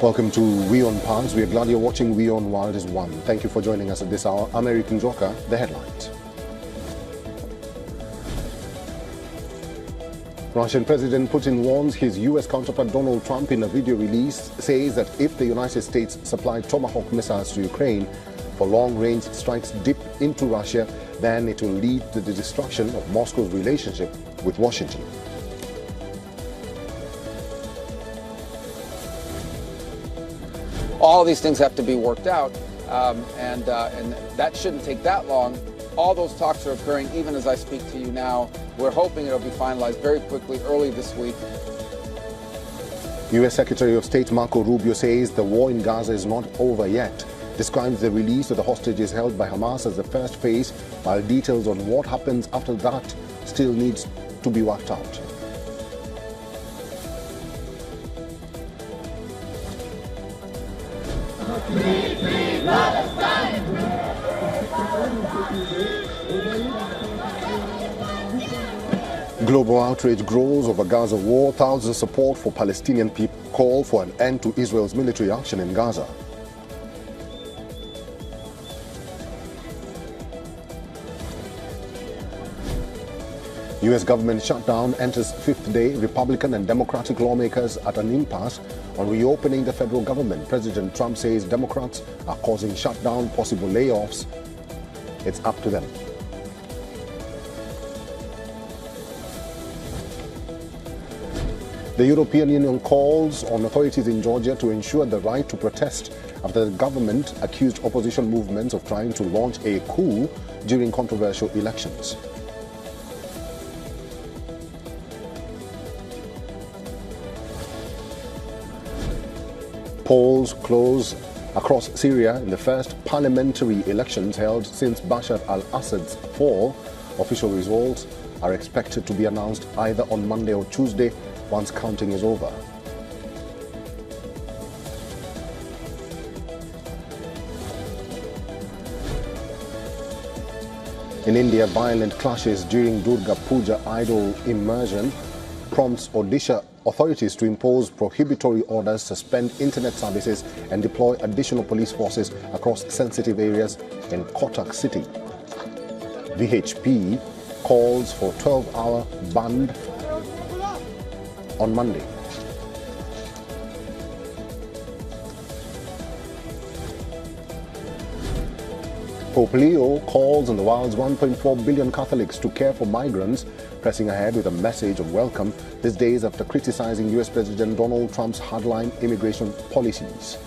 Welcome to WION Parks. We are glad you're watching WION World is One. Thank you for joining us at this hour. I'm Eric Njoka, the headlines. Russian President Putin warns his U.S. counterpart Donald Trump in a video release, says that if the United States supplied Tomahawk missiles to Ukraine for long-range strikes deep into Russia, then it will lead to the destruction of Moscow's relationship with Washington. All these things have to be worked out, and that shouldn't take that long. All those talks are occurring even as I speak to you now. We're hoping it'll be finalized very quickly, early this week. U.S. Secretary of State Marco Rubio says the war in Gaza is not over yet, describes the release of the hostages held by Hamas as the first phase, while details on what happens after that still needs to be worked out. Global outrage grows over Gaza war. Thousands of support for Palestinian people call for an end to Israel's military action in Gaza. U.S. government shutdown enters fifth day. Republican and Democratic lawmakers at an impasse on reopening the federal government. President Trump says Democrats are causing shutdown, possible layoffs. It's up to them. The European Union calls on authorities in Georgia to ensure the right to protest after the government accused opposition movements of trying to launch a coup during controversial elections. Polls close across Syria in the first parliamentary elections held since Bashar al-Assad's fall. Official results are expected to be announced either on Monday or Tuesday once counting is over. In India, violent clashes during Durga Puja idol immersion prompts Odisha authorities to impose prohibitory orders, suspend internet services and deploy additional police forces across sensitive areas in Kotak city. VHP calls for 12-hour ban on Monday. Pope Leo calls on the world's 1.4 billion Catholics to care for migrants, pressing ahead with a message of welcome these days after criticizing U.S. President Donald Trump's hardline immigration policies.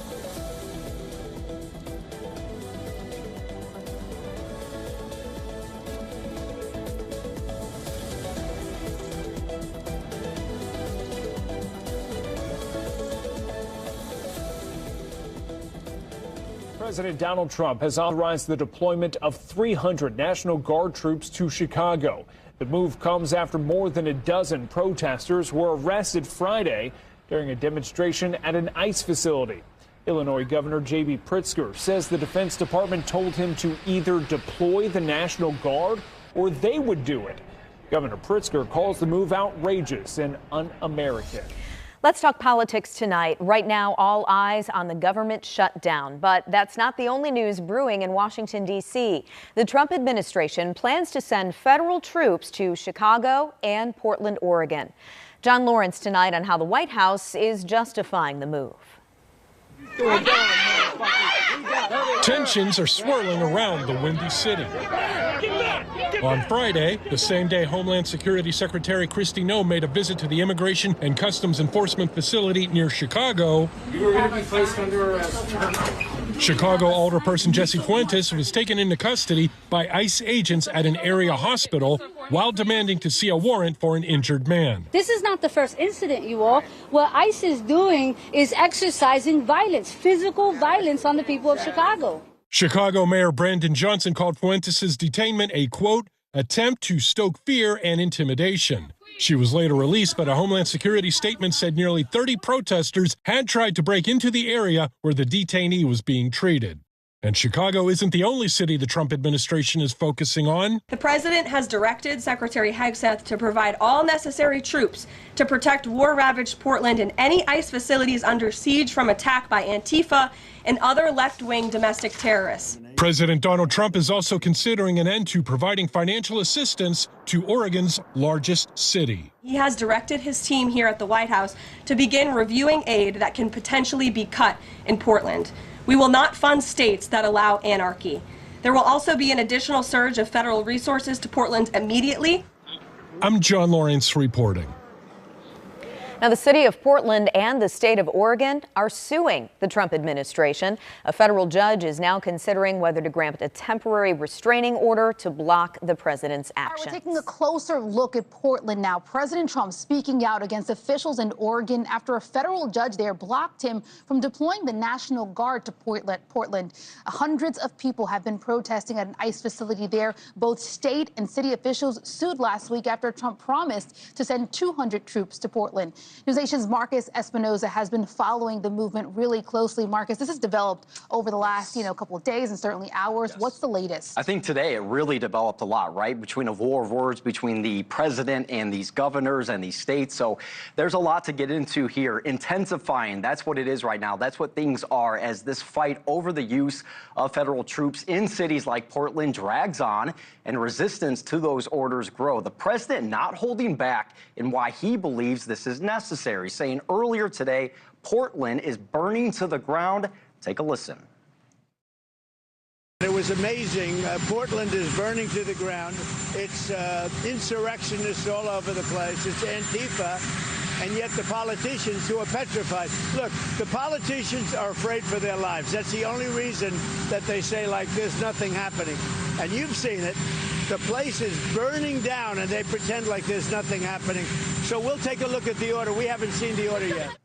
President Donald Trump has authorized the deployment of 300 National Guard troops to Chicago. The move comes after more than a dozen protesters were arrested Friday during a demonstration at an ICE facility. Illinois Governor J.B. Pritzker says the Defense Department told him to either deploy the National Guard or they would do it. Governor Pritzker calls the move outrageous and un-American. Let's talk politics tonight. Right now, all eyes on the government shutdown. But that's not the only news brewing in Washington, D.C. The Trump administration plans to send federal troops to Chicago and Portland, Oregon. John Lawrence tonight on how the White House is justifying the move. Tensions are swirling around the Windy City. On Friday, the same day Homeland Security Secretary Kristi Noem made a visit to the Immigration and Customs Enforcement facility near Chicago. You were going to be placed under arrest. Chicago alderperson Jesse Fuentes was taken into custody by ICE agents at an area hospital while demanding to see a warrant for an injured man. This is not the first incident, you all. What ICE is doing is exercising violence, physical violence on the people of Chicago. Chicago Mayor Brandon Johnson called Fuentes' detainment a, quote, attempt to stoke fear and intimidation. She was later released, but a Homeland Security statement said nearly 30 protesters had tried to break into the area where the detainee was being treated. And Chicago isn't the only city the Trump administration is focusing on. The president has directed Secretary Hegseth to provide all necessary troops to protect war-ravaged Portland and any ICE facilities under siege from attack by Antifa and other left-wing domestic terrorists. President Donald Trump is also considering an end to providing financial assistance to Oregon's largest city. He has directed his team here at the White House to begin reviewing aid that can potentially be cut in Portland. We will not fund states that allow anarchy. There will also be an additional surge of federal resources to Portland immediately. I'm John Lawrence reporting. Now, the city of Portland and the state of Oregon are suing the Trump administration. A federal judge is now considering whether to grant a temporary restraining order to block the president's actions. We're taking a closer look at Portland now. President Trump speaking out against officials in Oregon after a federal judge there blocked him from deploying the National Guard to Portland. Hundreds of people have been protesting at an ICE facility there. Both state and city officials sued last week after Trump promised to send 200 troops to Portland. NewsNation's Marcus Espinoza has been following the movement really closely. Marcus, this has developed over the last, couple of days and certainly hours. Yes. What's the latest? I think today it really developed a lot, right? Between a war of words between the president and these governors and these states. So there's a lot to get into here. Intensifying, that's what it is right now. That's what things are as this fight over the use of federal troops in cities like Portland drags on and resistance to those orders grow. The president not holding back in why he believes this is necessary, saying earlier today, Portland is burning to the ground. Take a listen. It was amazing. Portland is burning to the ground. It's insurrectionists all over the place. It's Antifa. And yet the politicians who are petrified. Look, the politicians are afraid for their lives. That's the only reason that they say, like, there's nothing happening. And you've seen it. The place is burning down, and they pretend like there's nothing happening. So we'll take a look at the order. We haven't seen the order yet.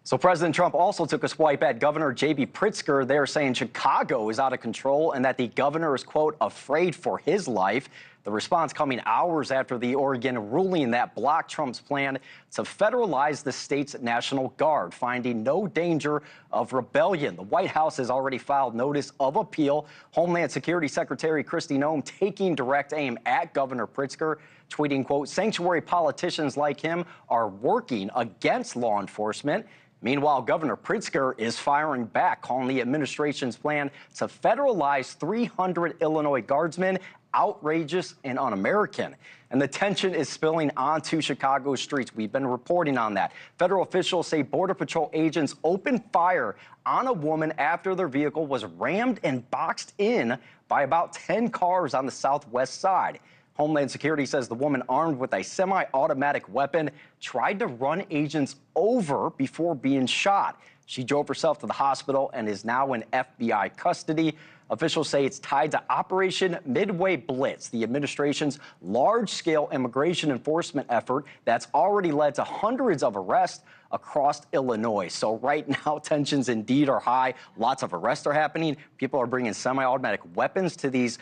So President Trump also took a swipe at Governor J.B. Pritzker. They're saying Chicago is out of control and that the governor is, quote, afraid for his life. The response coming hours after the Oregon ruling that blocked Trump's plan to federalize the state's National Guard, finding no danger of rebellion. The White House has already filed notice of appeal. Homeland Security Secretary Kristi Noem taking direct aim at Governor Pritzker, tweeting, quote, sanctuary politicians like him are working against law enforcement. Meanwhile, Governor Pritzker is firing back, calling the administration's plan to federalize 300 Illinois guardsmen outrageous and un-American. And the tension is spilling onto Chicago streets. We've been reporting on that. Federal officials say Border Patrol agents opened fire on a woman after their vehicle was rammed and boxed in by about 10 cars on the southwest side. Homeland Security says the woman, armed with a semi-automatic weapon, tried to run agents over before being shot. She drove herself to the hospital and is now in FBI custody. Officials say it's tied to Operation Midway Blitz, the administration's large-scale immigration enforcement effort that's already led to hundreds of arrests across Illinois. So right now, tensions indeed are high. Lots of arrests are happening. People are bringing semi-automatic weapons to these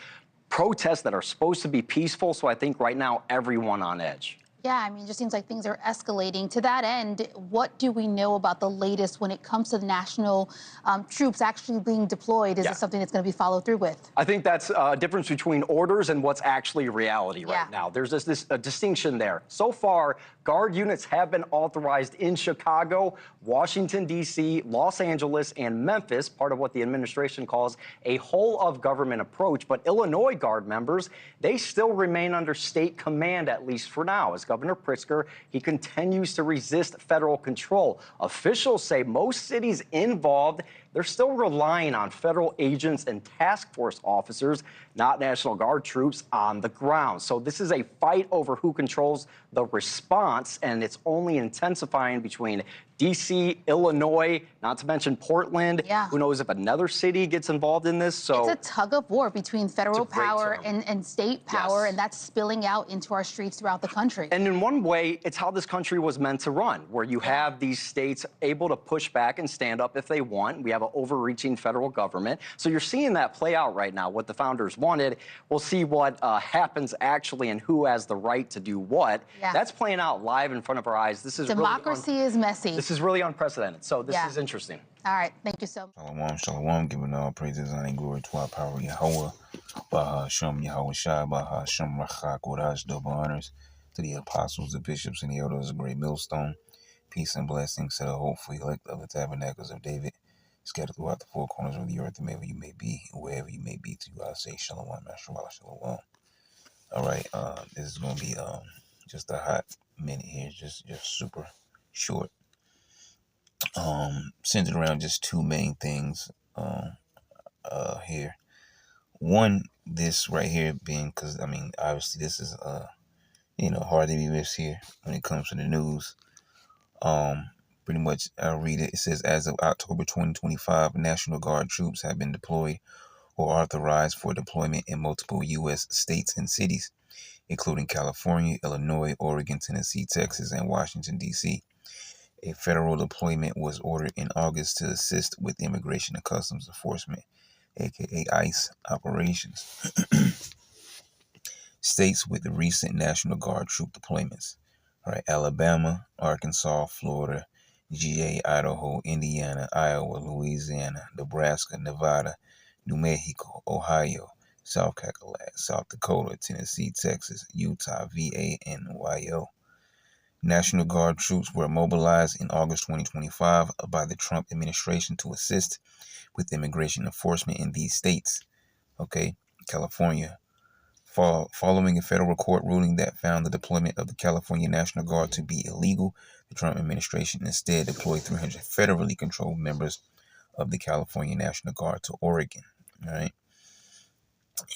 protests that are supposed to be peaceful. So I think right now, everyone on edge. Yeah, I mean, it just seems like things are escalating. To that end, what do we know about the latest when it comes to the national troops actually being deployed? Is this something that's going to be followed through with? I think that's a difference between orders and what's actually reality right now. There's this distinction there. So far, Guard units have been authorized in Chicago, Washington, D.C., Los Angeles, and Memphis, part of what the administration calls a whole-of-government approach. But Illinois Guard members, they still remain under state command, at least for now. As Governor Pritzker, he continues to resist federal control. Officials say most cities involved, they're still relying on federal agents and task force officers, not National Guard troops on the ground. So this is a fight over who controls the response, and it's only intensifying between D.C., Illinois, not to mention Portland. Yeah. Who knows if another city gets involved in this? So it's a tug of war between federal power and state power, and that's spilling out into our streets throughout the country. And in one way, it's how this country was meant to run, where you have these states able to push back and stand up if they want. We have overreaching federal government. So you're seeing that play out right now, what the founders wanted. We'll see what happens actually and who has the right to do what. Yeah. That's playing out live in front of our eyes. This is Democracy is messy. This is really unprecedented. So this is interesting. All right. Thank you so much. Shalom, shalom, giving all praises and glory to our power, Yahweh. Baha Shem Yahweh Shai, Baha Shem Rachak, Kodash, double honors to the apostles, the bishops, and the elders of Great Millstone. Peace and blessings to the hopeful elect of the tabernacles of David, scattered throughout the four corners of the earth, and wherever you may be, wherever you may be, to you I say Shalom, Mashallah, Shalom. All right, this is going to be just a hot minute here, just super short. Centered around just two main things here. One, this right here being, because I mean, obviously this is hard to be missed here when it comes to the news. Pretty much I'll read it. It says, as of October 2025, National Guard troops have been deployed or authorized for deployment in multiple U.S. states and cities, including California, Illinois, Oregon, Tennessee, Texas, and Washington, D.C. A federal deployment was ordered in August to assist with Immigration and Customs Enforcement, aka ICE, operations. States with the recent National Guard troop deployments. All right, Alabama, Arkansas, Florida, GA, Idaho, Indiana, Iowa, Louisiana, Nebraska, Nevada, New Mexico, Ohio, South Carolina, South Dakota, Tennessee, Texas, Utah, VA, and NYO. National Guard troops were mobilized in August 2025 by the Trump administration to assist with immigration enforcement in these states. Okay, California. Following a federal court ruling that found the deployment of the California National Guard to be illegal, the Trump administration instead deployed 300 federally controlled members of the California National Guard to Oregon. All right.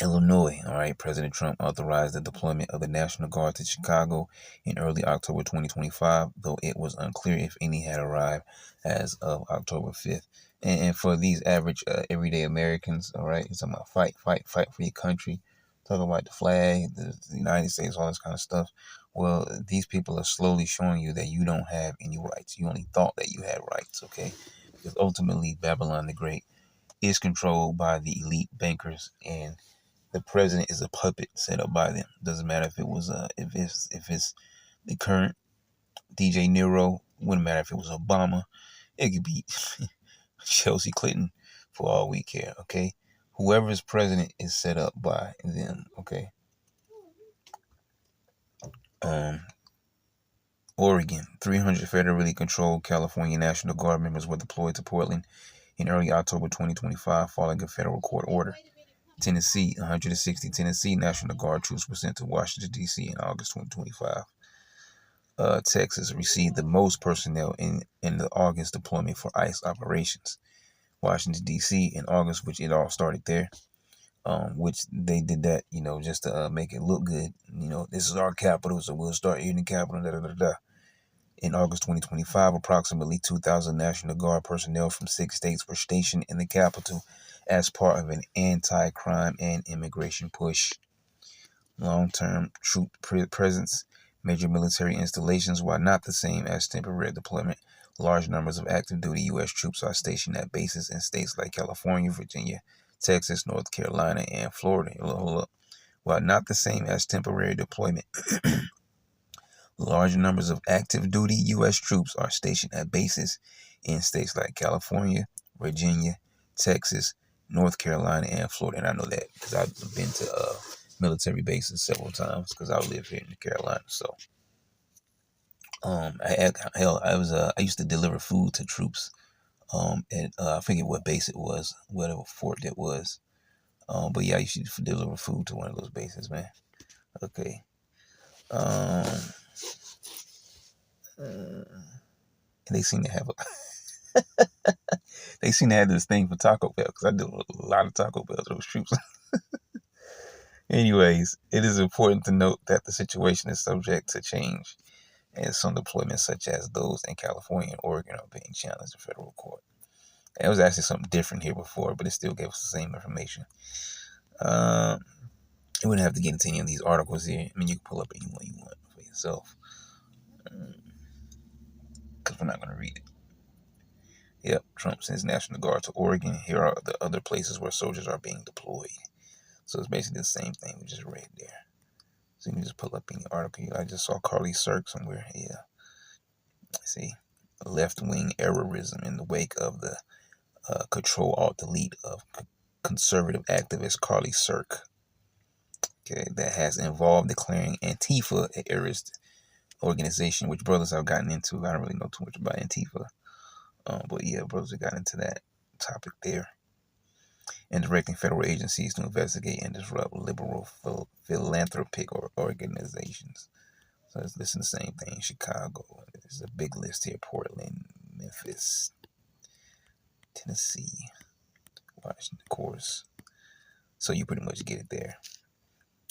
Illinois, all right, President Trump authorized the deployment of the National Guard to Chicago in early October 2025, though it was unclear if any had arrived as of October 5th. And for these average, everyday Americans, all right, it's talking about fight for your country, talking about the flag, the United States, all this kind of stuff. Well, these people are slowly showing you that you don't have any rights. You only thought that you had rights, okay? Because ultimately, Babylon the Great is controlled by the elite bankers, and the president is a puppet set up by them. Doesn't matter if it was if it's the current DJ Nero. Wouldn't matter if it was Obama. It could be Chelsea Clinton for all we care. Okay, whoever is president is set up by them. Okay. Oregon, 300 federally controlled California National Guard members were deployed to Portland in early October 2025 following a federal court order. Tennessee, 160 Tennessee National Guard troops were sent to Washington, D.C. in August 2025. Texas received the most personnel in the August deployment for ICE operations. Washington, D.C. in August, which it all started there, which they did that, just to make it look good. This is our capital, so we'll start here in the capital, In August 2025, approximately 2,000 National Guard personnel from 6 states were stationed in the capital as part of an anti-crime and immigration push. Long-term troop presence, major military installations, while not the same as temporary deployment, large numbers of active duty U.S. troops are stationed at bases in states like California, Virginia, Texas, North Carolina, and Florida. While not the same as temporary deployment, large numbers of active duty U.S. troops are stationed at bases in states like California, Virginia, Texas, North Carolina, and Florida. And I know that because I've been to military bases several times because I live here in the Carolinas. So, I used to deliver food to troops at I forget what base it was, whatever fort it was. But yeah, I used to deliver food to one of those bases, man. Okay. And they seem to have this thing for Taco Bell because I do a lot of Taco Bell to those troops. Anyways, it is important to note that the situation is subject to change, and some deployments such as those in California and Oregon are being challenged in federal court. And it was actually something different here before, but it still gave us the same information. You wouldn't have to get into any of these articles here. I mean, you can pull up any one you want for yourself. Because we're not going to read it. Yep, Trump sends National Guard to Oregon. Here are the other places where soldiers are being deployed. So it's basically the same thing we just read there. So you can just pull up any article. I just saw Carly Cirque somewhere. Yeah. See, left-wing errorism in the wake of the Control-Alt-Delete of conservative activist Carly Cirque. Okay, that has involved declaring Antifa a terrorist organization, which brothers have gotten into. I don't really know too much about Antifa. But yeah, brothers have gotten into that topic there. And directing federal agencies to investigate and disrupt liberal philanthropic organizations. So it's the same thing. Chicago. There's a big list here. Portland, Memphis, Tennessee, Washington, of course. So you pretty much get it there.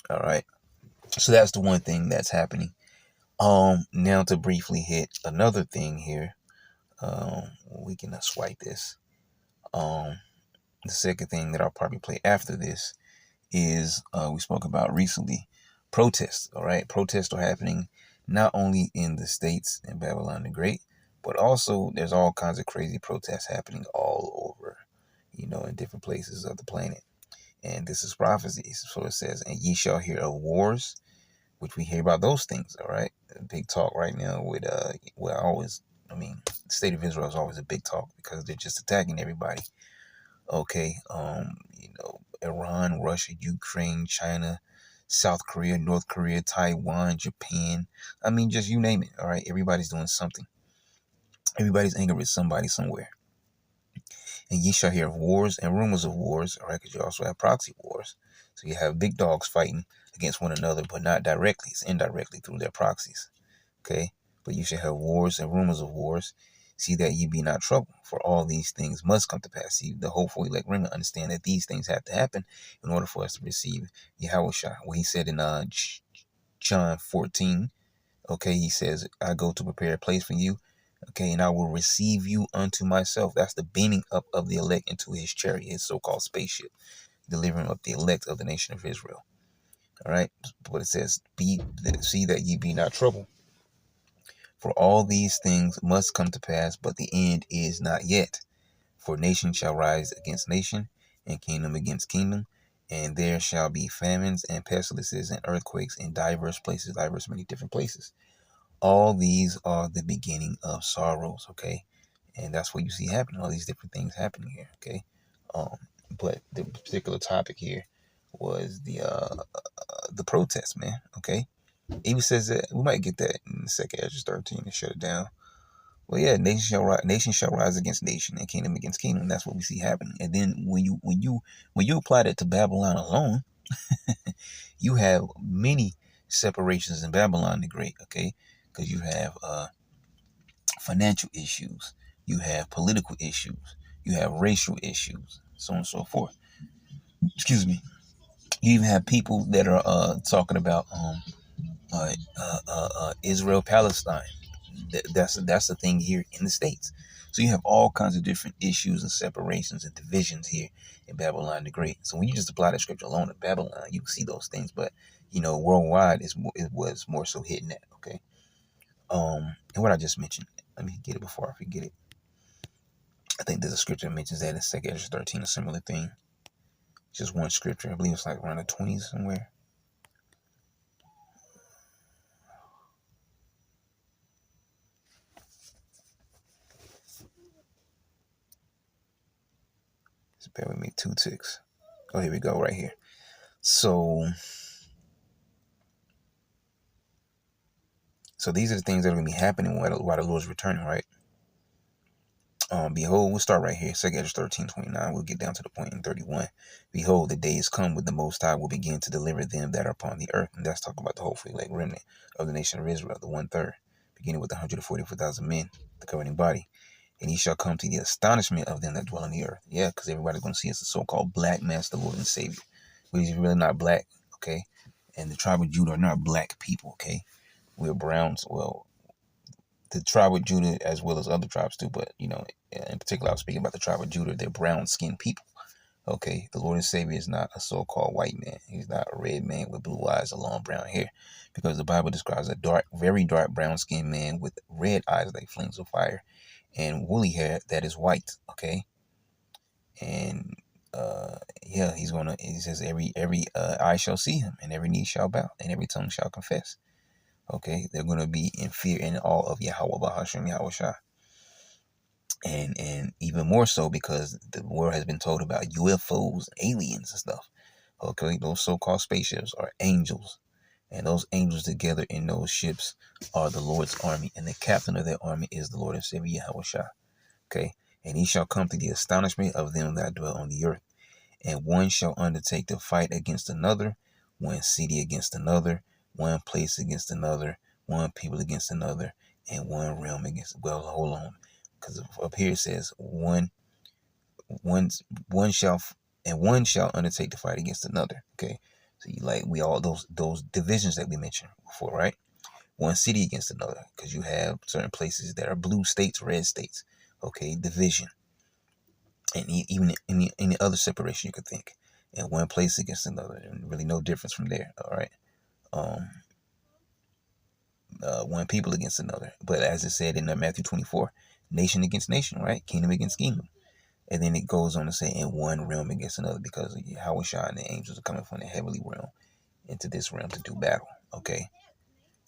All right. So that's the one thing that's happening. Now to briefly hit another thing here. We can swipe this. The second thing that I'll probably play after this is we spoke about recently protests. All right, protests are happening not only in the States and Babylon the Great, but also there's all kinds of crazy protests happening all over, in different places of the planet. And this is prophecy. So it says, and ye shall hear of wars, which we hear about those things. All right, big talk right now with the state of Israel is always a big talk because they're just attacking everybody. Okay, Iran, Russia, Ukraine, China, South Korea, North Korea, Taiwan, Japan. Just you name it. All right, everybody's doing something. Everybody's angry with somebody somewhere. And ye shall hear of wars and rumors of wars. All right, because you also have proxy wars. So you have big dogs fighting against one another, but not directly. It's indirectly through their proxies. Okay, but you shall have wars and rumors of wars. See that ye be not troubled, for all these things must come to pass. See, the hopeful elect remnant understand that these things have to happen in order for us to receive Yahushua. What he said in John 14, okay, he says, I go to prepare a place for you, okay, and I will receive you unto myself. That's the beaming up of the elect into his chariot, his so-called spaceship, delivering up the elect of the nation of Israel. All right, but it says, see that ye be not troubled. For all these things must come to pass, but the end is not yet. For nation shall rise against nation, and kingdom against kingdom, and there shall be famines and pestilences and earthquakes in diverse places, many different places. All these are the beginning of sorrows, okay? And that's what you see happening, all these different things happening here, okay? But the particular topic here was the protest, man, okay? Even says that we might get that in the second Ezra 13 to shut it down. Well, yeah, nation shall rise against nation, and kingdom against kingdom. That's what we see happening. And then when you apply that to Babylon alone, you have many separations in Babylon the Great. Okay, because you have financial issues, you have political issues, you have racial issues, so on and so forth. Excuse me. You even have people that are talking about Israel, Palestine. That's the thing here in the States. So you have all kinds of different issues and separations and divisions here in Babylon the Great. So when you just apply that scripture alone to Babylon, you can see those things. But worldwide, it was more so hitting that. Okay. And what I just mentioned, let me get it before I forget it. I think there's a scripture that mentions that in 2 Ezra 13, a similar thing. Just one scripture. I believe it's like around the 20s somewhere. Just bear with me 2 ticks. Oh, here we go, right here. So these are the things that are going to be happening while the Lord's returning, right? Behold, we'll start right here. 2 Ezra 13:29. We'll get down to the point in 31. Behold, the days come when the Most High will begin to deliver them that are upon the earth. And that's talking about the hopeful elect remnant of the nation of Israel, the 1/3, beginning with 144,000 men, the governing body. And he shall come to the astonishment of them that dwell on the earth. Yeah, because everybody's going to see us the so-called black master, Lord and Savior. But he's really not black, okay? And the tribe of Judah are not black people, okay? We're browns. Well, the tribe of Judah as well as other tribes too, but in particular I was speaking about the tribe of Judah. They're brown skinned people. Okay, the Lord and Savior is not a so-called white man. He's not a red man with blue eyes and long brown hair, because the Bible describes a dark, very dark brown skinned man with red eyes like flames of fire and woolly hair that is white. Okay, and yeah, he says every eye shall see him, and every knee shall bow, and every tongue shall confess. Okay, they're gonna be in fear and awe of Yahweh Bahashem Yahushua. And even more so because the world has been told about UFOs, aliens and stuff. Okay, those so-called spaceships are angels. And those angels together in those ships are the Lord's army. And the captain of that army is the Lord and Savior Yahushua. Okay, and he shall come to the astonishment of them that dwell on the earth. And one shall undertake to fight against another, one city against another, one place against another, one people against another, and one realm against. Well, hold on, because up here it says one shall undertake to fight against another. Okay, so we all those divisions that we mentioned before, right? One city against another, because you have certain places that are blue states, red states. Okay, division. And even any other separation you could think, and one place against another, and really no difference from there. All right, one people against another. But as it said in Matthew 24, nation against nation, right? Kingdom against kingdom. And then it goes on to say, in one realm against another, because Yahushua and the angels are coming from the heavenly realm into this realm to do battle. Okay,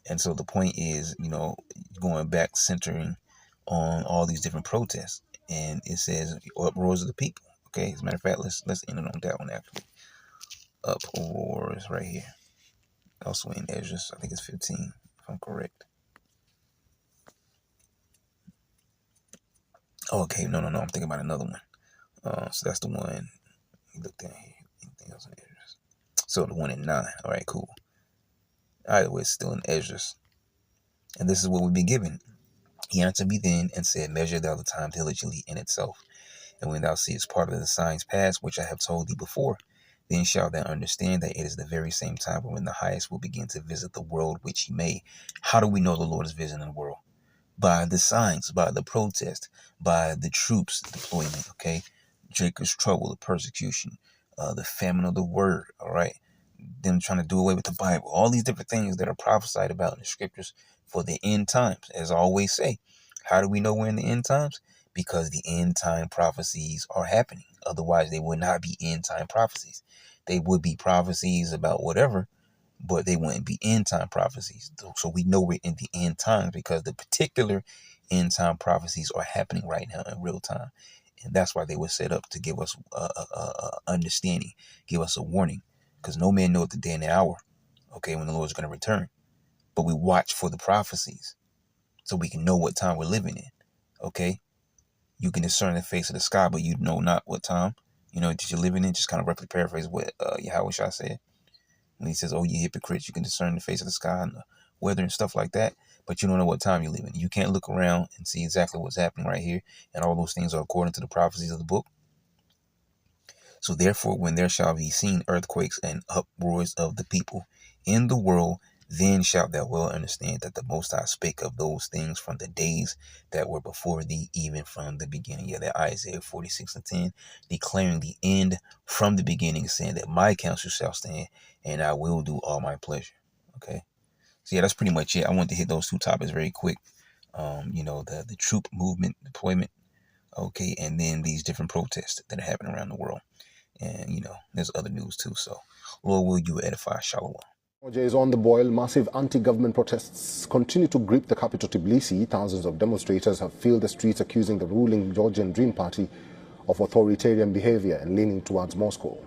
and so the point is, going back, centering on all these different protests. And it says uproars of the people. Okay, as a matter of fact, let's end it on that one actually. Uproars right here. Also in Esdras, I think it's 15, if I'm correct. Okay, no, I'm thinking about another one. So that's the one you looked at here. Anything else in Esdras? So the one in 9. All right, cool. Either way, it's still in Esdras. And this is what we've been given. He answered me then and said, measure thou the time diligently in itself. And when thou seest part of the signs pass, which I have told thee before, then shalt thou understand that it is the very same time when the highest will begin to visit the world which he made. How do we know the Lord is visiting the world? By the signs, by the protest, by the troops deployment, okay? Jacob's trouble, the persecution, the famine of the word, all right? Them trying to do away with the Bible, all these different things that are prophesied about in the scriptures for the end times. As I always say, how do we know we're in the end times? Because the end time prophecies are happening. Otherwise, they would not be end time prophecies. They would be prophecies about whatever, but they wouldn't be end time prophecies. So we know we're in the end times because the particular end time prophecies are happening right now in real time. And that's why they were set up, to give us understanding, give us a warning. Because no man knoweth the day and the hour, okay, when the Lord is going to return. But we watch for the prophecies so we can know what time we're living in, okay? You can discern the face of the sky, but you know not what time, that you're living in. Just kind of roughly paraphrase what Yahushua said. When he says, oh, you hypocrites, you can discern the face of the sky and the weather and stuff like that, but you don't know what time you're living in. You can't look around and see exactly what's happening right here, and all those things are according to the prophecies of the book. So therefore, when there shall be seen earthquakes and uproars of the people in the world, then shalt thou well understand that the Most High spake of those things from the days that were before thee, even from the beginning. Yeah, that Isaiah 46:10, declaring the end from the beginning, saying that my counsel shall stand, and I will do all my pleasure. Okay, so yeah, that's pretty much it. I wanted to hit those two topics very quick. The troop movement deployment, okay, and then these different protests that are happening around the world. And, there's other news too. So, Lord, will you edify? Shalom. Georgia is on the boil. Massive anti-government protests continue to grip the capital, Tbilisi. Thousands of demonstrators have filled the streets accusing the ruling Georgian Dream Party of authoritarian behavior and leaning towards Moscow.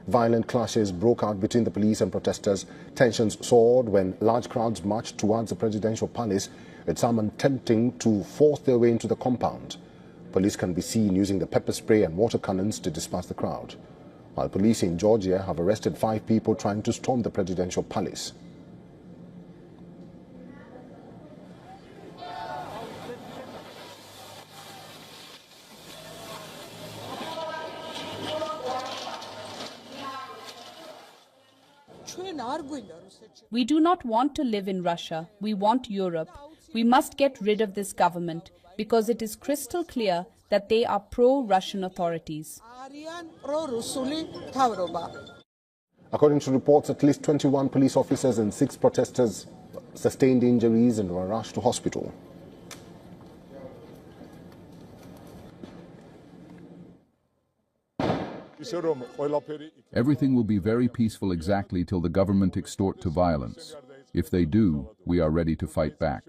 Violent clashes broke out between the police and protesters. Tensions soared when large crowds marched towards the presidential palace, with some attempting to force their way into the compound. Police can be seen using the pepper spray and water cannons to disperse the crowd, while police in Georgia have arrested 5 people trying to storm the presidential palace. We do not want to live in Russia. We want Europe. We must get rid of this government because it is crystal clear that they are pro-Russian authorities. According to reports, at least 21 police officers and 6 protesters sustained injuries and were rushed to hospital. Everything will be very peaceful exactly till the government extort to violence. If they do, we are ready to fight back.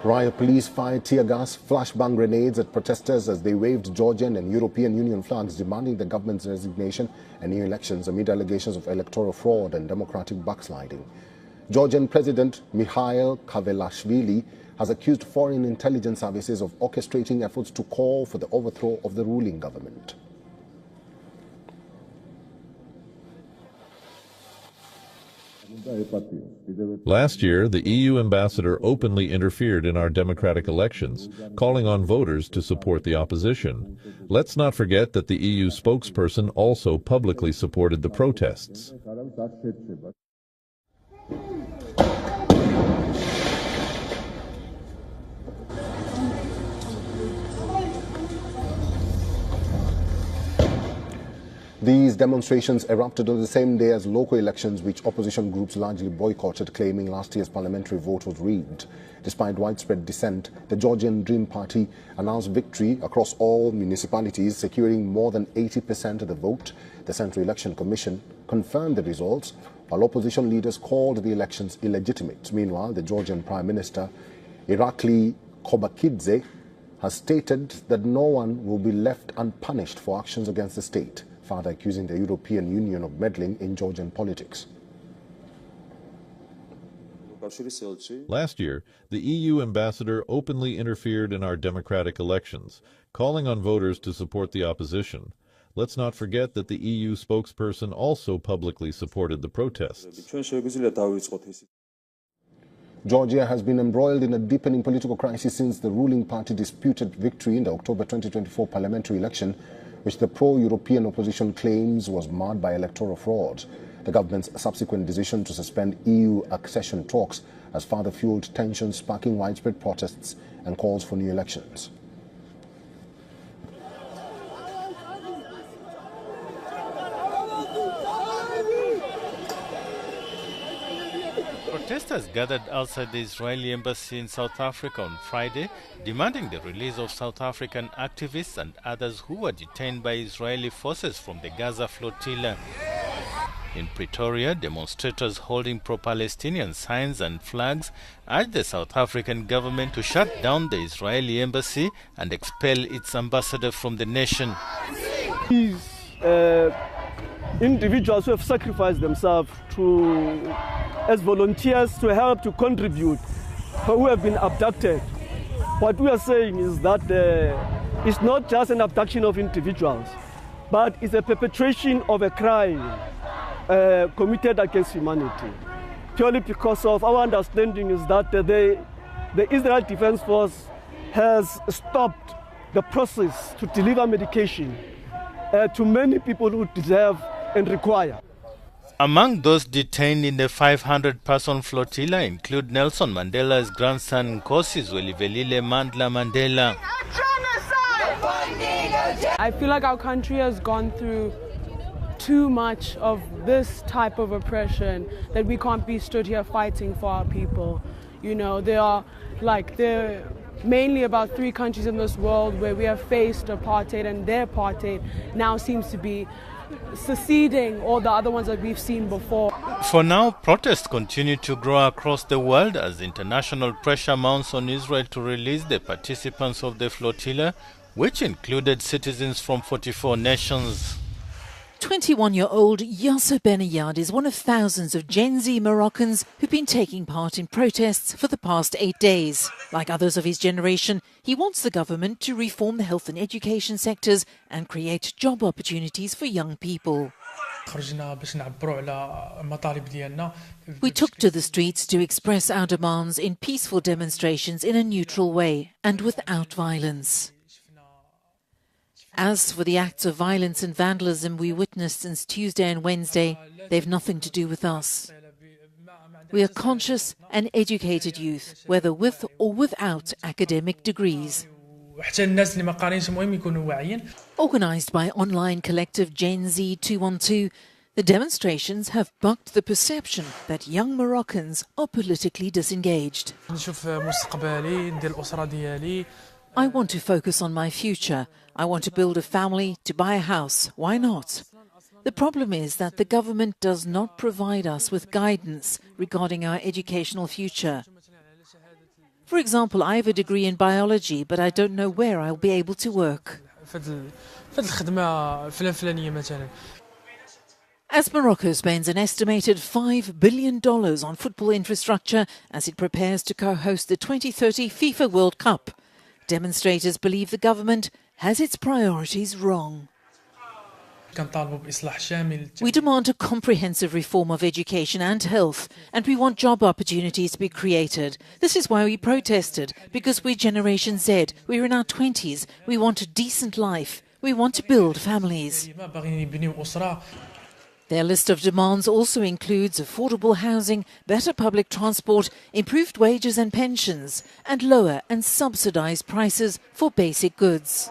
Riot police fired tear gas, flashbang grenades at protesters as they waved Georgian and European Union flags demanding the government's resignation and new elections amid allegations of electoral fraud and democratic backsliding. Georgian President Mikhail Kavelashvili has accused foreign intelligence services of orchestrating efforts to call for the overthrow of the ruling government. Last year, the EU ambassador openly interfered in our democratic elections, calling on voters to support the opposition. Let's not forget that the EU spokesperson also publicly supported the protests. These demonstrations erupted on the same day as local elections, which opposition groups largely boycotted, claiming last year's parliamentary vote was rigged. Despite widespread dissent, the Georgian Dream Party announced victory across all municipalities, securing more than 80% of the vote. The Central Election Commission confirmed the results, while opposition leaders called the elections illegitimate. Meanwhile, the Georgian Prime Minister, Irakli Kobakidze, has stated that no one will be left unpunished for actions against the state, further accusing the European Union of meddling in Georgian politics. Last year, the EU ambassador openly interfered in our democratic elections, calling on voters to support the opposition. Let's not forget that the EU spokesperson also publicly supported the protests. Georgia has been embroiled in a deepening political crisis since the ruling party disputed victory in the October 2024 parliamentary election, which the pro-European opposition claims was marred by electoral fraud. The government's subsequent decision to suspend EU accession talks has further fueled tensions, sparking widespread protests and calls for new elections. Protesters gathered outside the Israeli embassy in South Africa on Friday, demanding the release of South African activists and others who were detained by Israeli forces from the Gaza flotilla. In Pretoria, demonstrators holding pro-Palestinian signs and flags urged the South African government to shut down the Israeli embassy and expel its ambassador from the nation. These individuals who have sacrificed themselves as volunteers to help to contribute, who have been abducted. What we are saying is that it's not just an abduction of individuals, but it's a perpetration of a crime committed against humanity. Purely because of our understanding is that the Israel Defense Force has stopped the process to deliver medication to many people who deserve and require. Among those detained in the 500-person flotilla include Nelson Mandela's grandson Nkosi Zwelivelile Mandla Mandela. I feel like our country has gone through too much of this type of oppression that we can't be stood here fighting for our people. You know, there are mainly about 3 countries in this world where we have faced apartheid, and their apartheid now seems to be succeeding all the other ones that we've seen before. For now, protests continue to grow across the world as international pressure mounts on Israel to release the participants of the flotilla, which included citizens from 44 nations. 21-year-old Yasser Benayad is one of thousands of Gen Z Moroccans who've been taking part in protests for the past 8 days. Like others of his generation, he wants the government to reform the health and education sectors and create job opportunities for young people. We took to the streets to express our demands in peaceful demonstrations in a neutral way and without violence. As for the acts of violence and vandalism we witnessed since Tuesday and Wednesday, they've nothing to do with us. We are conscious and educated youth, whether with or without academic degrees. Organized by online collective Gen Z 212, the demonstrations have bucked the perception that young Moroccans are politically disengaged. I want to focus on my future. I want to build a family, to buy a house. Why not? The problem is that the government does not provide us with guidance regarding our educational future. For example, I have a degree in biology, but I don't know where I'll be able to work. As Morocco spends an estimated $5 billion on football infrastructure as it prepares to co-host the 2030 FIFA World Cup, demonstrators believe the government has its priorities wrong. We demand a comprehensive reform of education and health, and we want job opportunities to be created. This is why we protested, because we're Generation Z, we're in our 20s, we want a decent life, we want to build families. Their list of demands also includes affordable housing, better public transport, improved wages and pensions, and lower and subsidized prices for basic goods.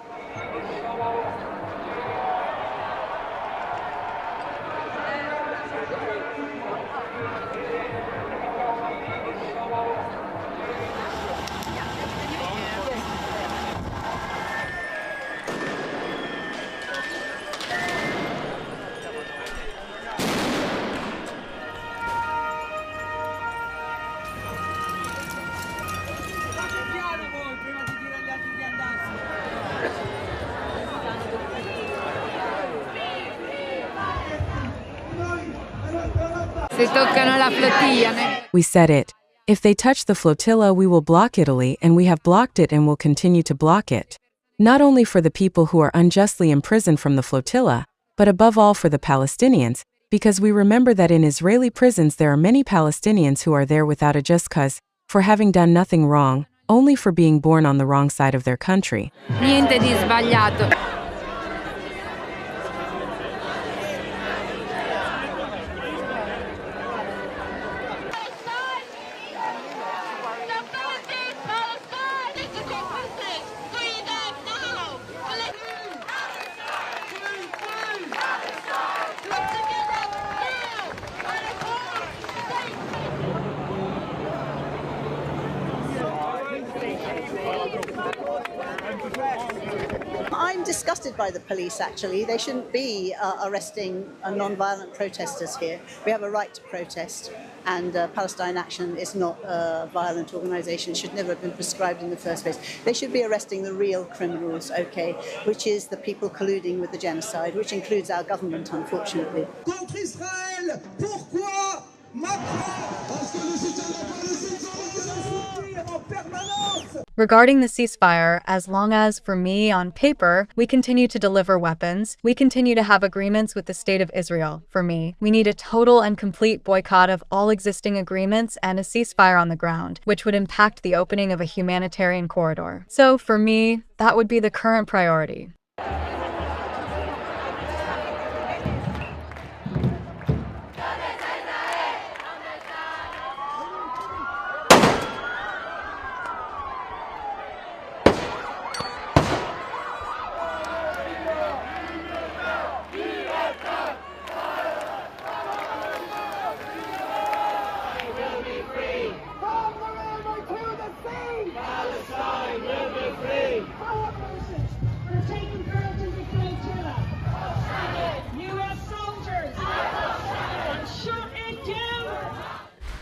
We said it. If they touch the flotilla, we will block Italy, and we have blocked it and will continue to block it. Not only for the people who are unjustly imprisoned from the flotilla, but above all for the Palestinians, because we remember that in Israeli prisons there are many Palestinians who are there without a just cause, for having done nothing wrong, only for being born on the wrong side of their country. Niente di sbagliato. I'm disgusted by the police, actually. They shouldn't be arresting non-violent protesters here. We have a right to protest, and Palestine Action is not a violent organisation. It should never have been prescribed in the first place. They should be arresting the real criminals, okay, which is the people colluding with the genocide, which includes our government, unfortunately. Contre Israël, pourquoi Regarding the ceasefire, as long as, for me, on paper, we continue to deliver weapons, we continue to have agreements with the State of Israel, for me, we need a total and complete boycott of all existing agreements and a ceasefire on the ground, which would impact the opening of a humanitarian corridor. So, for me, that would be the current priority.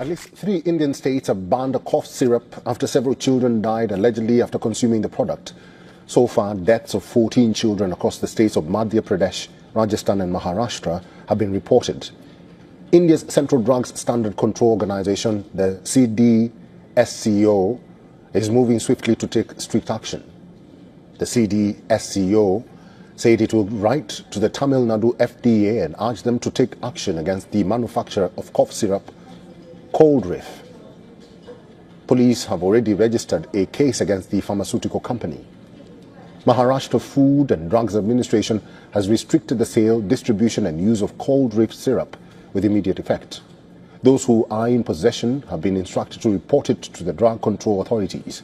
At least 3 Indian states have banned a cough syrup after several children died allegedly after consuming the product. So far, deaths of 14 children across the states of Madhya Pradesh, Rajasthan and Maharashtra have been reported. India's Central Drugs Standard Control Organization, the CDSCO, is moving swiftly to take strict action. The CDSCO said it will write to the Tamil Nadu FDA and urge them to take action against the manufacturer of cough syrup, Coldreef. Police have already registered a case against the pharmaceutical company. Maharashtra Food and Drugs Administration has restricted the sale, distribution and use of Coldreef syrup with immediate effect. Those who are in possession have been instructed to report it to the drug control authorities.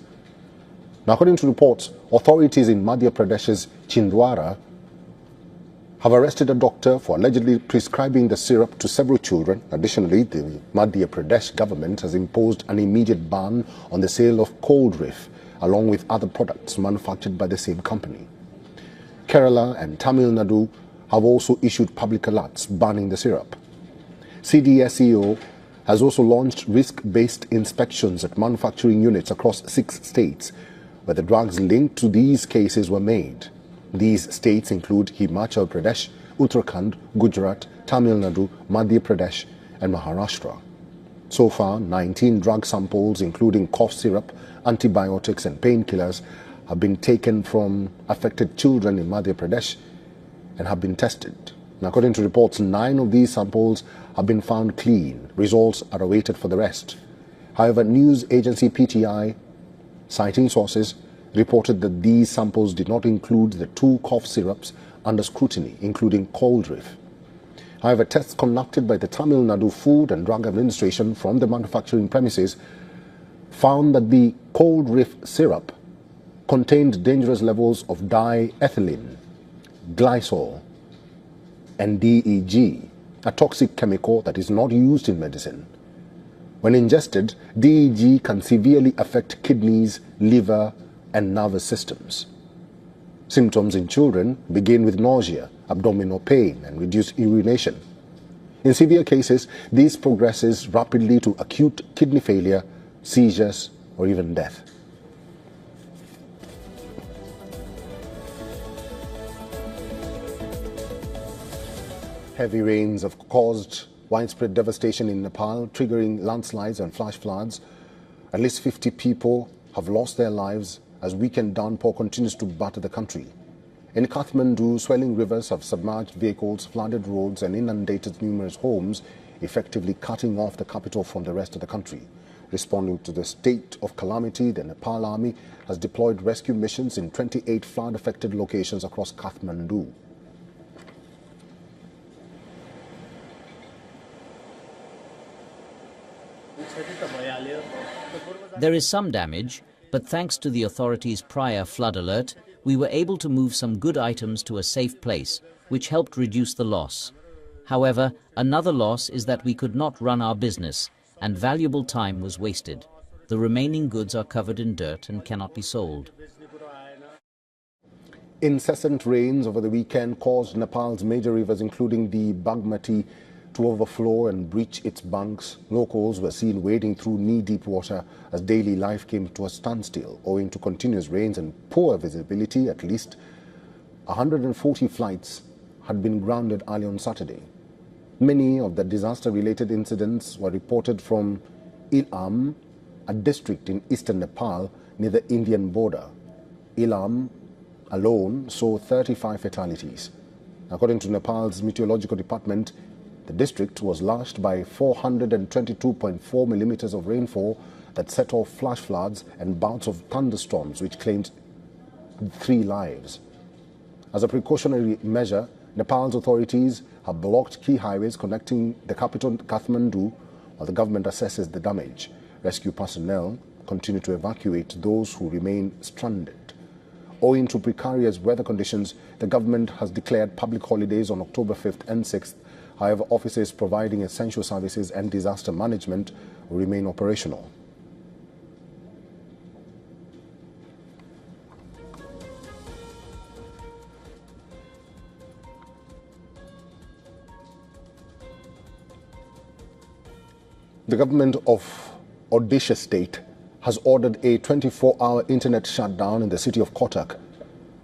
Now, according to reports, authorities in Madhya Pradesh's Chhindwara have arrested a doctor for allegedly prescribing the syrup to several children. Additionally, the Madhya Pradesh government has imposed an immediate ban on the sale of cold reef, along with other products manufactured by the same company. Kerala and Tamil Nadu have also issued public alerts banning the syrup. CDSEO has also launched risk-based inspections at manufacturing units across 6 states, where the drugs linked to these cases were made. These states include Himachal Pradesh, Uttarakhand, Gujarat, Tamil Nadu, Madhya Pradesh and Maharashtra. So far, 19 drug samples, including cough syrup, antibiotics and painkillers, have been taken from affected children in Madhya Pradesh and have been tested. And according to reports, 9 of these samples have been found clean. Results are awaited for the rest. However, news agency PTI, citing sources, reported that these samples did not include the 2 cough syrups under scrutiny, including cold reef. However, tests conducted by the Tamil Nadu Food and Drug Administration from the manufacturing premises found that the cold reef syrup contained dangerous levels of diethylene, glycol and DEG, a toxic chemical that is not used in medicine. When ingested, DEG can severely affect kidneys, liver and nervous systems. Symptoms in children begin with nausea, abdominal pain and reduced urination. In severe cases, this progresses rapidly to acute kidney failure, seizures or even death. Heavy rains have caused widespread devastation in Nepal, triggering landslides and flash floods. At least 50 people have lost their lives as weekend downpour continues to batter the country. In Kathmandu, swelling rivers have submerged vehicles, flooded roads and inundated numerous homes, effectively cutting off the capital from the rest of the country. Responding to the state of calamity, the Nepal Army has deployed rescue missions in 28 flood-affected locations across Kathmandu. There is some damage, but thanks to the authorities' prior flood alert, we were able to move some good items to a safe place, which helped reduce the loss. However, another loss is that we could not run our business, and valuable time was wasted. The remaining goods are covered in dirt and cannot be sold. Incessant rains over the weekend caused Nepal's major rivers, including the Bagmati, to overflow and breach its banks. Locals were seen wading through knee-deep water as daily life came to a standstill owing to continuous rains and poor visibility. At least 140 flights had been grounded early on Saturday. Many of the disaster-related incidents were reported from Ilam, a district in eastern Nepal near the Indian border. Ilam alone saw 35 fatalities. According to Nepal's meteorological department, the district was lashed by 422.4 millimeters of rainfall that set off flash floods and bouts of thunderstorms which claimed 3 lives. As a precautionary measure, Nepal's authorities have blocked key highways connecting the capital Kathmandu while the government assesses the damage. Rescue personnel continue to evacuate those who remain stranded. Owing to precarious weather conditions, the government has declared public holidays on October 5th and 6th. However, offices providing essential services and disaster management will remain operational. The government of Odisha state has ordered a 24-hour internet shutdown in the city of Kotak.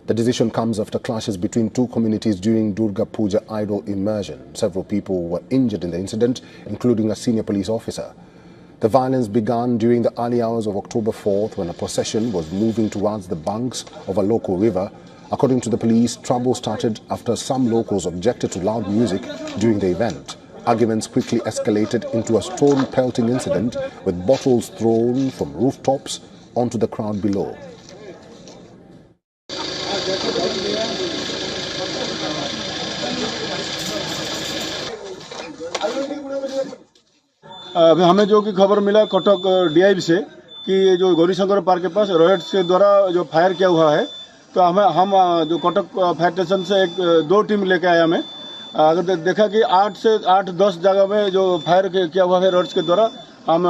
The decision comes after clashes between 2 communities during Durga Puja idol immersion. Several people were injured in the incident, including a senior police officer. The violence began during the early hours of October 4th when a procession was moving towards the banks of a local river. According to the police, trouble started after some locals objected to loud music during the event. Arguments quickly escalated into a stone-pelting incident with bottles thrown from rooftops onto the crowd below. हमें जो कि खबर मिला Cuttack DIB से कि ये जो Gaurishankar park के पास रॉयट्स के द्वारा जो फायर किया हुआ है, तो हम जो कटक फायर स्टेशन से 2 टीम लेके आया मैं। अगर देखा कि 8 से 8-10 जगह में जो फायर किया हुआ है रॉयट्स के द्वारा, हम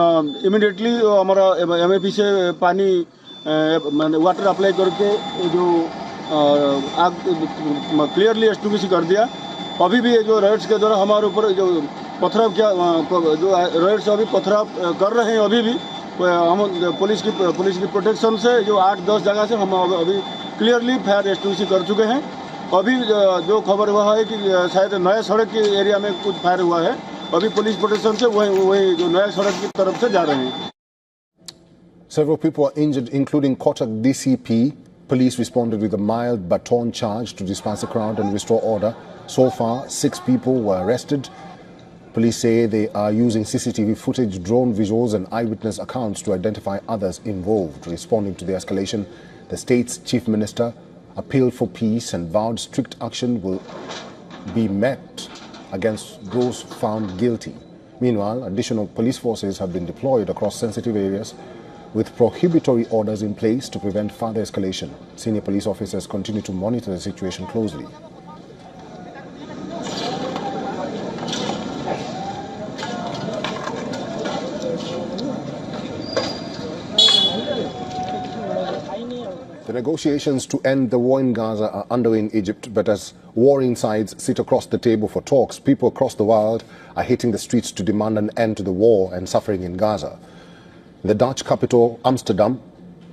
इमीडिएटली हमारा MAP से पानी वाटर अप्लाई करके जो आग क्लियरली एक्सटिंग्विश कर दिया। अभी भी जो रॉयट्स के द्वारा हमारे ऊपर जो पथराव किया, जो रॉयट्स अभी पथराव कर रहे हैं, अभी भी हम पुलिस की प्रोटेक्शन से जो 8-10 जगह से हम अभी क्लियरली फायर एक्सटिंग्विश कर चुके हैं। अभी जो खबर हुआ है कि शायद नया सड़क के एरिया में कुछ फायर हुआ है, अभी पुलिस प्रोटेक्शन से वही जो नया सड़क की तरफ से जा रहे हैं। Several people are injured, including Kotak DCP. Police responded with a mild baton charge to disperse the crowd and restore order. So far, 6 people were arrested. Police say they are using CCTV footage, drone visuals and eyewitness accounts to identify others involved. Responding to the escalation, the state's chief minister appealed for peace and vowed strict action will be met against those found guilty. Meanwhile, additional police forces have been deployed across sensitive areas with prohibitory orders in place to prevent further escalation. Senior police officers continue to monitor the situation closely. The negotiations to end the war in Gaza are underway in Egypt, but as warring sides sit across the table for talks, people across the world are hitting the streets to demand an end to the war and suffering in Gaza. In the Dutch capital, Amsterdam,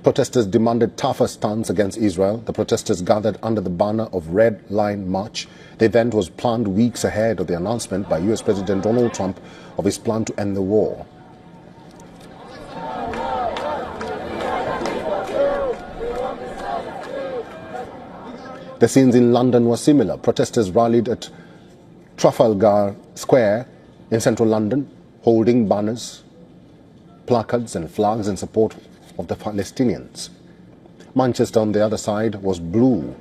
protesters demanded tougher stance against Israel. The protesters gathered under the banner of Red Line March. The event was planned weeks ahead of the announcement by US President Donald Trump of his plan to end the war. The scenes in London were similar. Protesters rallied at Trafalgar Square in central London, holding banners, placards and flags in support of the Palestinians. Manchester, on the other side, was blue,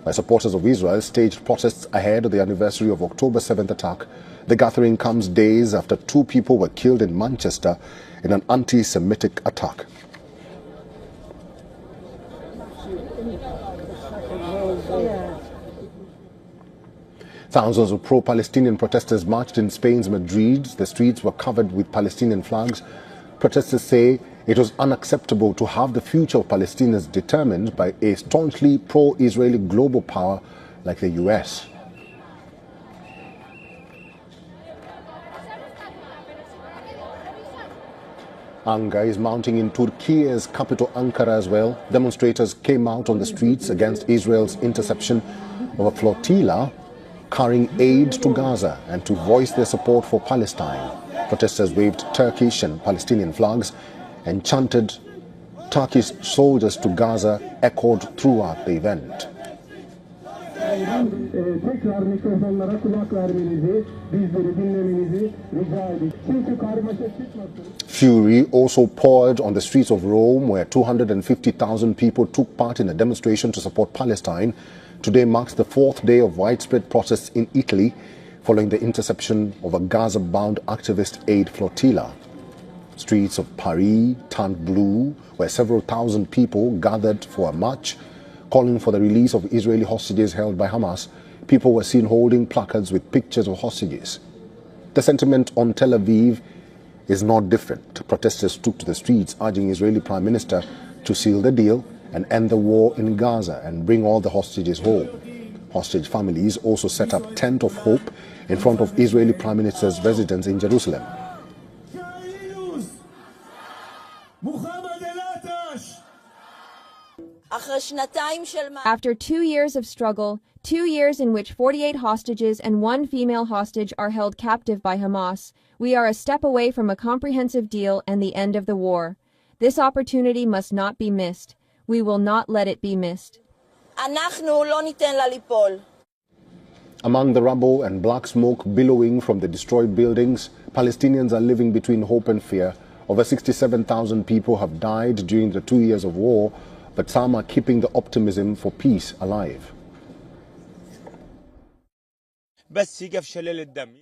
where supporters of Israel staged protests ahead of the anniversary of October 7th attack. The gathering comes days after 2 people were killed in Manchester in an anti-Semitic attack. Thousands of pro-Palestinian protesters marched in Spain's Madrid. The streets were covered with Palestinian flags. Protesters say it was unacceptable to have the future of Palestinians determined by a staunchly pro-Israeli global power like the US. Anger is mounting in Turkey's capital Ankara as well. Demonstrators came out on the streets against Israel's interception of a flotilla carrying aid to Gaza and to voice their support for Palestine. Protesters waved Turkish and Palestinian flags and chanted Turkish soldiers to Gaza echoed throughout the event. Fury also poured on the streets of Rome, where 250,000 people took part in a demonstration to support Palestine. Today marks the 4th day of widespread protests in Italy following the interception of a Gaza-bound activist aid flotilla. Streets of Paris turned blue, where several thousand people gathered for a march calling for the release of Israeli hostages held by Hamas. People were seen holding placards with pictures of hostages. The sentiment on Tel Aviv is not different. Protesters took to the streets urging Israeli Prime Minister to seal the deal and end the war in Gaza and bring all the hostages home. Hostage families also set up Tent of Hope in front of Israeli Prime Minister's residence in Jerusalem. After 2 years of struggle, 2 years in which 48 hostages and 1 female hostage are held captive by Hamas, we are a step away from a comprehensive deal and the end of the war. This opportunity must not be missed. We will not let it be missed. Among the rubble and black smoke billowing from the destroyed buildings, Palestinians are living between hope and fear. Over 67,000 people have died during the 2 years of war, but some are keeping the optimism for peace alive.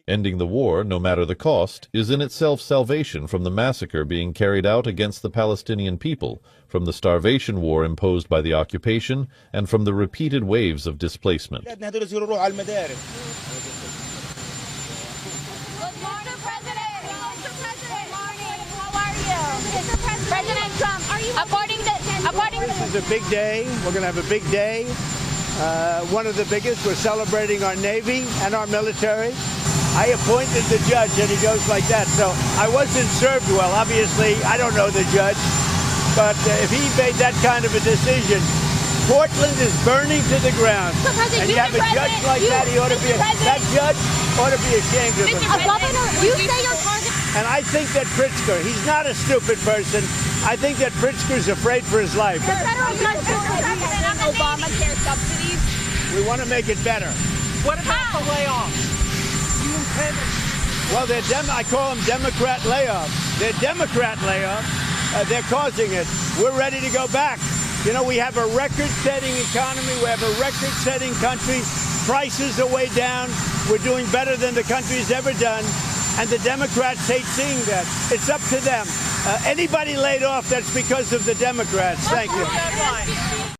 Ending the war, no matter the cost, is in itself salvation from the massacre being carried out against the Palestinian people, from the starvation war imposed by the occupation, and from the repeated waves of displacement. President Trump, This is a big day. We're going to have a big day. One of the biggest. We're celebrating our Navy and our military. I appointed the judge, and he goes like that. So I wasn't served well. Obviously, I don't know the judge. But if he made that kind of a decision, Portland is burning to the ground. So, President, and you have a judge like that, he ought to be that judge ought to be ashamed of himself. Governor, you say you're targeting. And I think that Pritzker, he's not a stupid person. I think that Pritzker's afraid for his life. The federal judge and Obamacare subsidies. We want to make it better. What about the layoffs? You intend Well, I call them Democrat layoffs. They're Democrat layoffs. They're causing it. We're ready to go back. You know, we have a record-setting economy. We have a record-setting country. Prices are way down. We're doing better than the country's ever done. And the Democrats hate seeing that. It's up to them. Anybody laid off, that's because of the Democrats. Thank you.